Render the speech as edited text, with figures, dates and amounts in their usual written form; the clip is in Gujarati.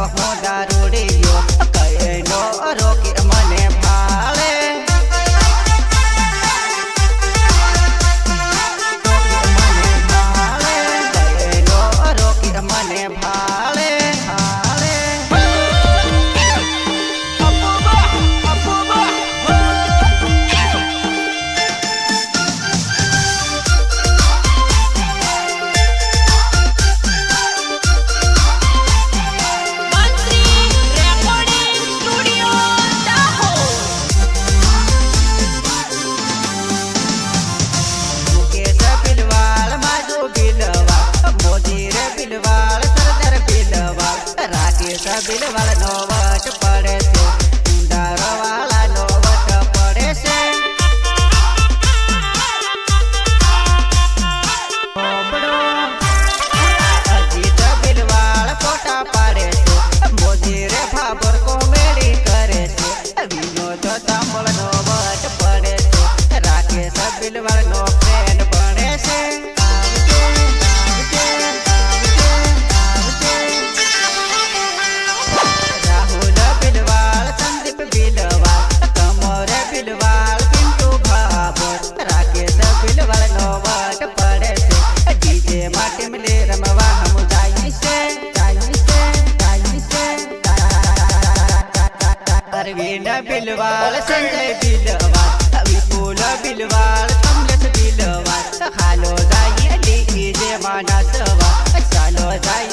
હું દારૂડિયો કઈનો રોકી મને ભાળે મને ભાળે બિલવાળ નો વટ પડે છે દારવાળા નો વટ પડે છે અજીત બિલવાળ ફોટા પાડે છે મોદી રે ફાબર કોમેડી કરે છે વિનોદ તાંબળ નો વટ પડે છે રાકેશ બિલવાળ નો ફ્રેન્ડ બને છે अरविंद बिलवाल संजय बिलवाल विपुल बिलवाल कमलेश बिलवाल हालो जाइए डीजे मानसवा चालो जाइए